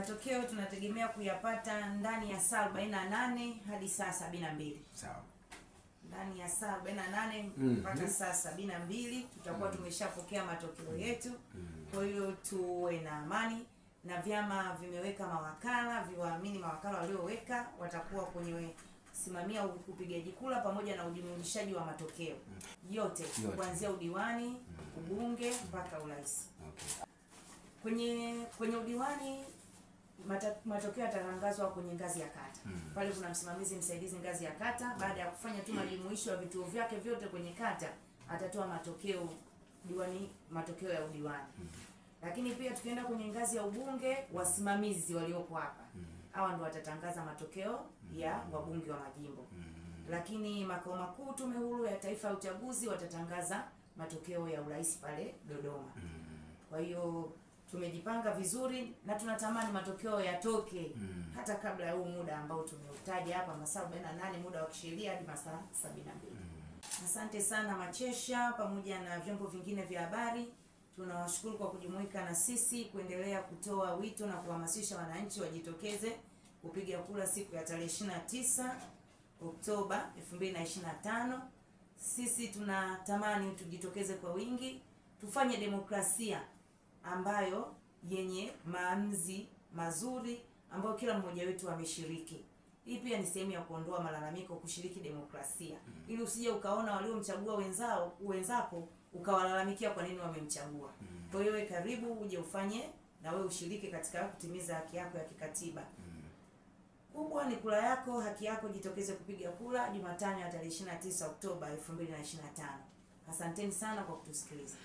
Matokeo tunategemea kuyapata ndani ya saa 48 hadi saa 72. Sawa. Ndani ya saa 48 mpaka saa 72 tutakuwa tumeshapokea matokeo yetu. Kwa hiyo tuwe na amani, na vyama vimeweka mawakala, viwaamini mawakala walioweka watakuwa kwenye simamia upigaji kura pamoja na ujumuishaji wa matokeo yote kuanzia udiwani, ubunge mpaka urais. Kwenye udiwani matokeo yatatangazwa kwenye ngazi ya kata. Pale kuna msimamizi msaidizi ngazi ya kata. Baada ya kufanya tu majumuisho ya vituo vyake vyote kwenye kata, atatoa matokeo diwani, matokeo ya udiwani. Lakini pia tukienda kwenye ngazi ya ubunge, wasimamizi walioko hapa hawa ndio watatangaza matokeo ya wabunge wa majimbo. Lakini makao makuu Tume Huru ya Taifa ya Uchaguzi watatangaza matokeo ya urais pale Dodoma. Kwa hiyo tumejipanga vizuri na tunatamani matokeo yatoke hata kabla ya huu muda ambao tumeutaja hapa, masaa 48 muda wa kisheria hadi masaa 72. Asante sana Machesha pamoja na vyombo vingine vya habari. Tunawashukuru kwa kujumuika na sisi kuendelea kutoa wito na kuhamasisha wananchi wajitokeze kupiga kura siku ya tarehe 29 Oktoba 2025. Sisi tunatamani tujitokeze kwa wingi, tufanye demokrasia ambayo yenye maamuzi mazuri ambayo kila mmoja wetu ameshiriki. Hii pia ni sehemu ya kuondoa malalamiko, kushiriki demokrasia. Ili usije ukaona waliomchagua wenzako ukawalalamikia kwa nini wamemchagua. Kwa hiyo karibu uje ufanye na wewe ushiriki katika kutimiza haki yako ya kikatiba. Kubwa ni kura yako, haki yako, jitokeze kupiga kura Jumatano ya tarehe 29 Oktoba 2025. Asanteni sana kwa kutusikiliza.